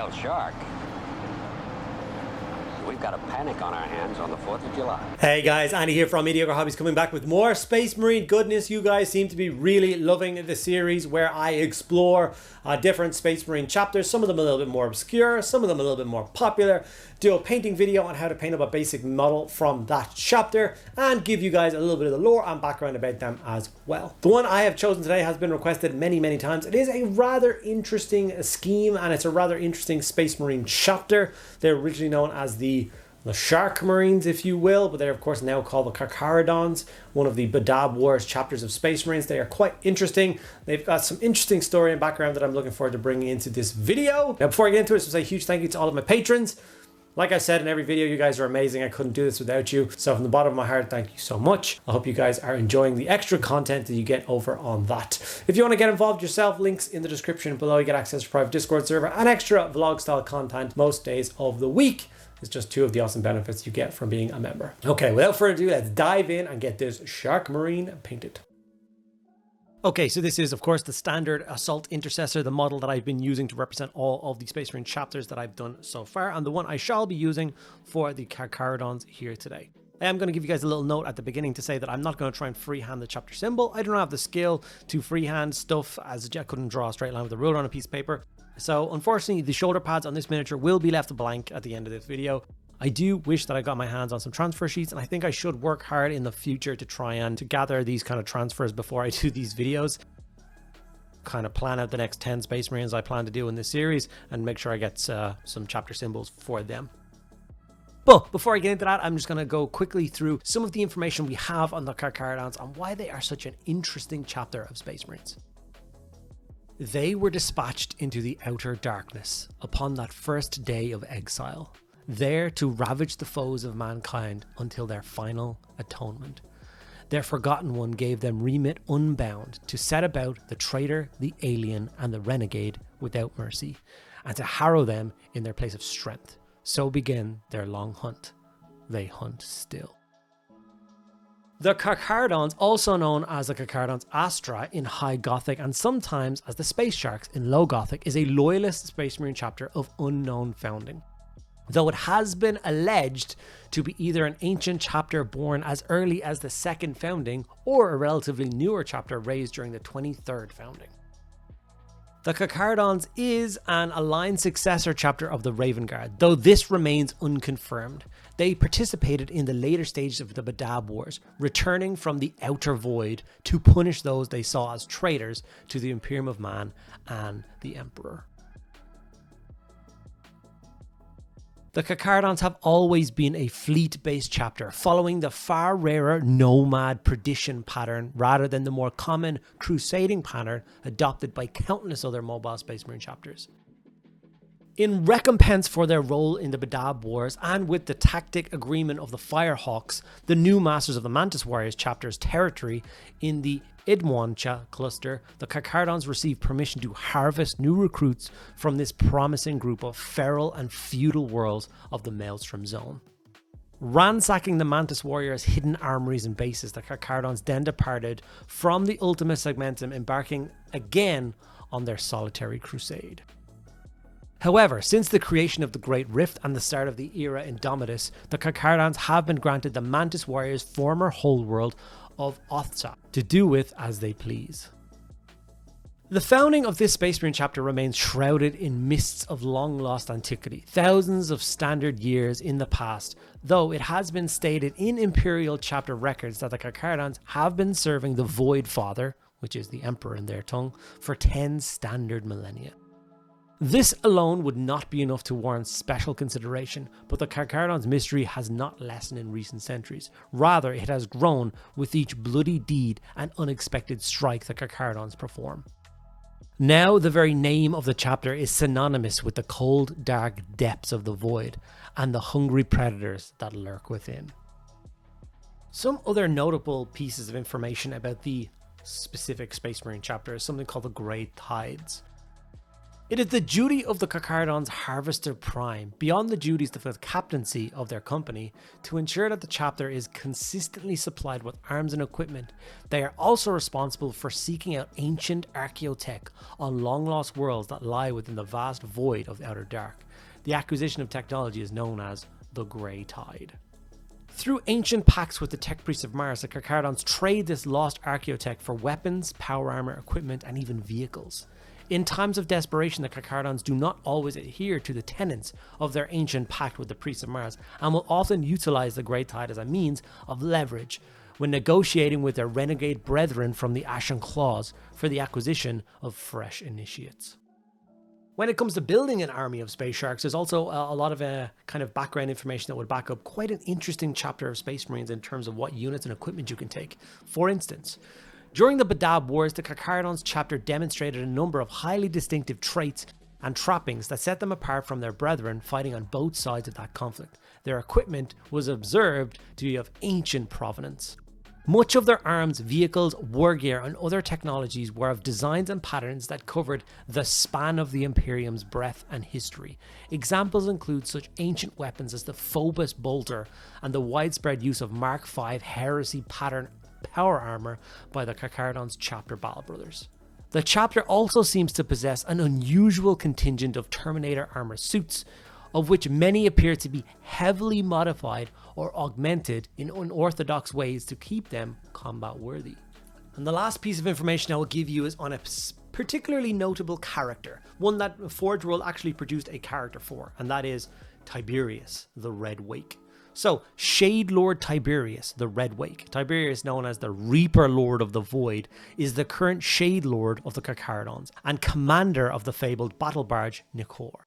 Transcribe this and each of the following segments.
whale shark. We've got a panic on our hands on the 4th of July. Hey guys, Andy here from Mediocre Hobbies, coming back with more Space Marine goodness. You guys seem to be really loving the series where I explore different Space Marine chapters. Some of them a little bit more obscure, some of them a little bit more popular. Do a painting video on how to paint up a basic model from that chapter and give you guys a little bit of the lore and background about them as well. The one I have chosen today has been requested many times. It is a rather interesting scheme and it's a rather interesting Space Marine chapter. They're originally known as the Shark Marines, if you will, but they're of course now called the Carcharodons, one of the Badab Wars chapters of Space Marines. They are quite interesting. They've got some interesting story and background that I'm looking forward to bringing into this video. Now, before I get into it, I just want to say a huge thank you to all of my patrons. Like I said in every video, you guys are amazing. I couldn't do this without you. So from the bottom of my heart, thank you so much. I hope you guys are enjoying the extra content that you get over on that. If you want to get involved yourself, links in the description below. You get access to a private Discord server and extra vlog style content most days of the week. It's just two of the awesome benefits you get from being a member. Okay, without further ado, let's dive in and get this Shark Marine painted. Okay, so this is, of course, the standard Assault Intercessor, the model that I've been using to represent all of the Space Marine chapters that I've done so far, and the one I shall be using for the Carcharodons here today. I am going to give you guys a little note at the beginning to say that I'm not going to try and freehand the chapter symbol. I don't have the skill to freehand stuff, as I couldn't draw a straight line with a ruler on a piece of paper. So unfortunately, the shoulder pads on this miniature will be left blank at the end of this video. I do wish that I got my hands on some transfer sheets, and I think I should work hard in the future to try and to gather these kind of transfers before I do these videos. Kind of plan out the next 10 Space Marines I plan to do in this series and make sure I get some chapter symbols for them. But before I get into that, I'm just going to go quickly through some of the information we have on the Carcharodons and why they are such an interesting chapter of Space Marines. They were dispatched into the outer darkness upon that first day of exile, there to ravage the foes of mankind until their final atonement. Their Forgotten One gave them remit unbound to set about the traitor, the alien, and the renegade without mercy, and to harrow them in their place of strength. So began their long hunt. They hunt still. The Carcharodons, also known as the Carcharodons Astra in High Gothic and sometimes as the Space Sharks in Low Gothic, is a loyalist Space Marine chapter of unknown founding. Though it has been alleged to be either an ancient chapter born as early as the second founding or a relatively newer chapter raised during the 23rd founding. The Carcharodons is an aligned successor chapter of the Raven Guard, though this remains unconfirmed. They participated in the later stages of the Badab Wars, returning from the Outer Void to punish those they saw as traitors to the Imperium of Man and the Emperor. The Carcharodons have always been a fleet-based chapter, following the far rarer nomad perdition pattern rather than the more common crusading pattern adopted by countless other mobile Space Marine chapters. In recompense for their role in the Badab Wars and with the tactic agreement of the Firehawks, the new Masters of the Mantis Warriors chapter's territory in the Idmwancha cluster, the Carcharodons received permission to harvest new recruits from this promising group of feral and feudal worlds of the Maelstrom Zone. Ransacking the Mantis Warriors' hidden armories and bases, the Carcharodons then departed from the Ultima Segmentum, embarking again on their solitary crusade. However, since the creation of the Great Rift and the start of the Era Indomitus, the Carcharodons have been granted the Mantis Warriors' former homeworld of Othsa to do with as they please. The founding of this Space Marine chapter remains shrouded in mists of long-lost antiquity, thousands of standard years in the past, though it has been stated in Imperial chapter records that the Carcharodons have been serving the Void Father, which is the Emperor in their tongue, for 10 standard millennia. This alone would not be enough to warrant special consideration, but the Carcharodons' mystery has not lessened in recent centuries. Rather, it has grown with each bloody deed and unexpected strike the Carcharodons perform. Now, the very name of the chapter is synonymous with the cold, dark depths of the void and the hungry predators that lurk within. Some other notable pieces of information about the specific Space Marine chapter is something called the Grey Tides. It is the duty of the Carcharodons Harvester Prime, beyond the duties of the captaincy of their company, to ensure that the chapter is consistently supplied with arms and equipment. They are also responsible for seeking out ancient archaeotech on long-lost worlds that lie within the vast void of the Outer Dark. The acquisition of technology is known as the Grey Tide. Through ancient pacts with the tech priests of Mars, the Carcharodons trade this lost archaeotech for weapons, power armor, equipment, and even vehicles. In times of desperation, the Carcharodons do not always adhere to the tenets of their ancient pact with the priests of Mars, and will often utilize the Grey Tide as a means of leverage when negotiating with their renegade brethren from the Ashen Claws for the acquisition of fresh initiates. When it comes to building an army of space sharks, there's also a lot of kind of background information that would back up quite an interesting chapter of Space Marines in terms of what units and equipment you can take. For instance, during the Badab Wars, the Carcharodons chapter demonstrated a number of highly distinctive traits and trappings that set them apart from their brethren fighting on both sides of that conflict. Their equipment was observed to be of ancient provenance. Much of their arms, vehicles, war gear, and other technologies were of designs and patterns that covered the span of the Imperium's breadth and history. Examples include such ancient weapons as the Phobos Bolter and the widespread use of Mark V Heresy pattern power armor by the Carcharodons chapter battle brothers. The chapter also seems to possess an unusual contingent of Terminator armor suits, of which many appear to be heavily modified or augmented in unorthodox ways to keep them combat worthy. And the last piece of information I will give you is on a particularly notable character, one that Forge World actually produced a character for, and that is Tiberius, the Red Wake. So, Shade Lord Tiberius, the Red Wake, Tiberius known as the Reaper Lord of the Void, is the current Shade Lord of the Carcharodons and commander of the fabled battle barge Nikor.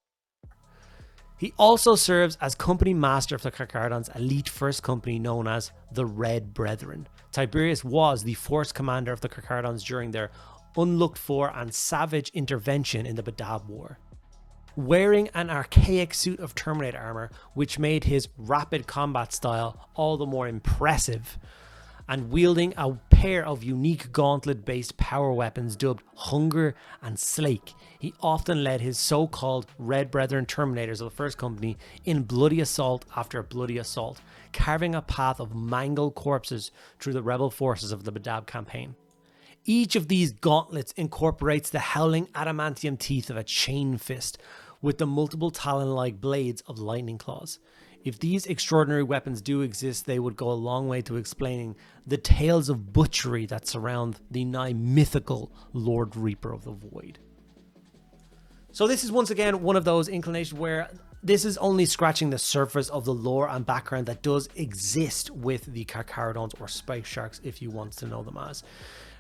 He also serves as company master of the Carcharodons' elite first company known as the Red Brethren. Tiberius was the force commander of the Carcharodons during their unlooked for and savage intervention in the Badab War. Wearing an archaic suit of Terminator armor, which made his rapid combat style all the more impressive, and wielding a pair of unique gauntlet-based power weapons dubbed Hunger and Slake, he often led his so-called Red Brethren Terminators of the First Company in bloody assault after bloody assault, carving a path of mangled corpses through the rebel forces of the Badab campaign. Each of these gauntlets incorporates the howling adamantium teeth of a chain fist, with the multiple talon-like blades of lightning claws. If these extraordinary weapons do exist, they would go a long way to explaining the tales of butchery that surround the nigh mythical Lord Reaper of the Void. So this is once again one of those inclinations where this is only scratching the surface of the lore and background that does exist with the Carcharodons, or Space Sharks if you want to know them as.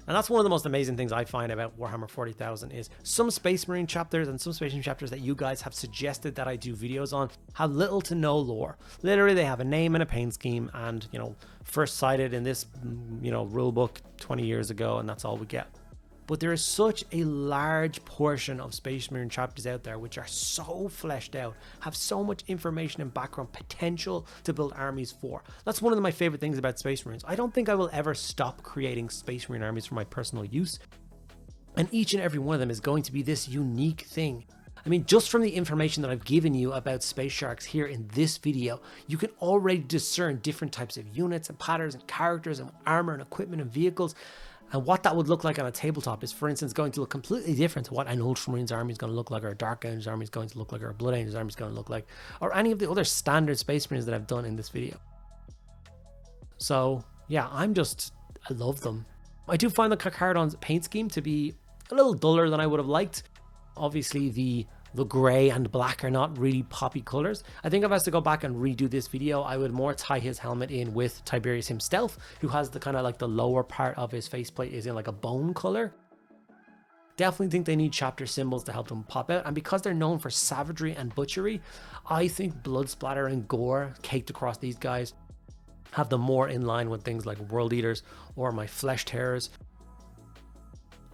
And that's one of the most amazing things I find about Warhammer 40,000 is some Space Marine chapters and some Space Marine chapters that you guys have suggested that I do videos on have little to no lore. Literally, they have a name and a paint scheme and, first cited in this, rule book 20 years ago, and that's all we get. But there is such a large portion of Space Marine chapters out there which are so fleshed out, have so much information and background potential to build armies for. That's one of my favorite things about Space Marines. I don't think I will ever stop creating Space Marine armies for my personal use. And each and every one of them is going to be this unique thing. I mean, just from the information that I've given you about Space Sharks here in this video, you can already discern different types of units and patterns and characters and armor and equipment and vehicles. And what that would look like on a tabletop is, for instance, going to look completely different to what an Ultramarines army is going to look like, or a Dark Angels army is going to look like, or a Blood Angels army is going to look like, or any of the other standard Space Marines that I've done in this video. So, yeah, I love them. I do find the Carcharodons paint scheme to be a little duller than I would have liked. Obviously, the grey and black are not really poppy colors. I think if I was to go back and redo this video, I would more tie his helmet in with Tiberius himself, who has the kind of like the lower part of his faceplate is in like a bone color. Definitely think they need chapter symbols to help them pop out. And because they're known for savagery and butchery, I think blood splatter and gore caked across these guys have them more in line with things like World Eaters or my Flesh Tearers.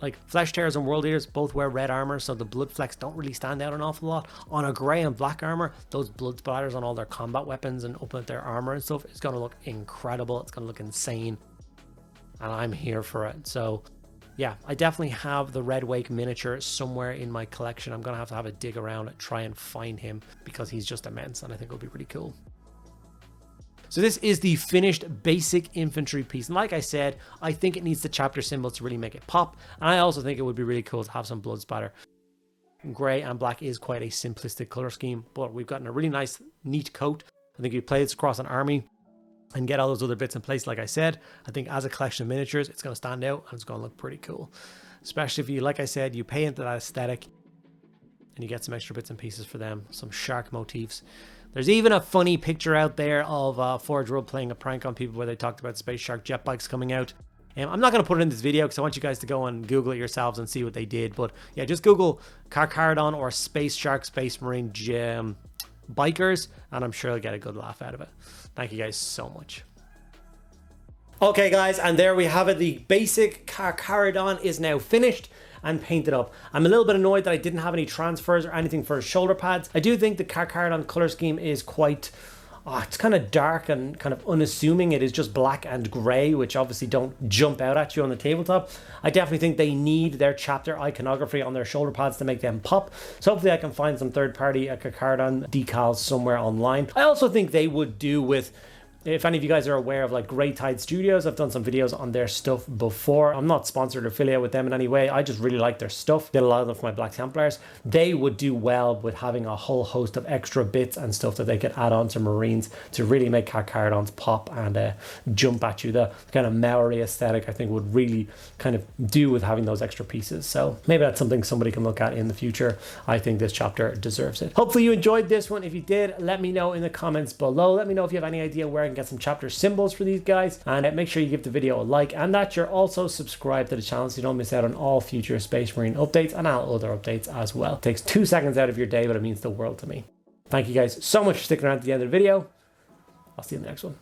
Like, Flesh Tearers and World Eaters both wear red armor, so the blood flecks don't really stand out an awful lot. On a grey and black armor, those blood splatters on all their combat weapons and up at their armor and stuff, it's going to look incredible. It's going to look insane. And I'm here for it. So, yeah, I definitely have the Red Wake miniature somewhere in my collection. I'm going to have a dig around and try and find him because he's just immense and I think it'll be pretty cool. So this is the finished basic infantry piece. And like I said, I think it needs the chapter symbols to really make it pop. And I also think it would be really cool to have some blood spatter. Gray and black is quite a simplistic color scheme, but we've gotten a really nice, neat coat. I think you play this across an army and get all those other bits in place. Like I said, I think as a collection of miniatures, it's going to stand out and it's going to look pretty cool. Especially if you, like I said, you pay into that aesthetic and you get some extra bits and pieces for them, some shark motifs. There's even a funny picture out there of Forge World playing a prank on people where they talked about Space Shark jet bikes coming out. I'm not going to put it in this video because I want you guys to go and Google it yourselves and see what they did. But yeah, just Google Carcharodon or Space Shark Space Marine bikers and I'm sure you'll get a good laugh out of it. Thank you guys so much. Okay guys, and there we have it. The basic Carcharodon is now finished and painted up. I'm a little bit annoyed that I didn't have any transfers or anything for shoulder pads. I do think the Carcharodon color scheme is quite, it's kind of dark and kind of unassuming. It is just black and gray, which obviously don't jump out at you on the tabletop. I definitely think they need their chapter iconography on their shoulder pads to make them pop. So hopefully I can find some third-party Carcharodon decals somewhere online. I also think they would do with, if any of you guys are aware of like Grey Tide Studios, I've done some videos on their stuff before. I'm not sponsored or affiliated with them in any way. I just really like their stuff. Did a lot of them for my Black Templars. They would do well with having a whole host of extra bits and stuff that they could add on to Marines to really make Carcharodons pop and jump at you. The kind of Maori aesthetic I think would really kind of do with having those extra pieces. So maybe that's something somebody can look at in the future. I think this chapter deserves it. Hopefully you enjoyed this one. If you did, let me know in the comments below. Let me know if you have any idea where I can get some chapter symbols for these guys, and make sure you give the video a like and that you're also subscribed to the channel so you don't miss out on all future Space Marine updates and all other updates as well. It takes 2 seconds out of your day, but it means the world to me. Thank you guys so much for sticking around to the end of the video. I'll see you in the next one.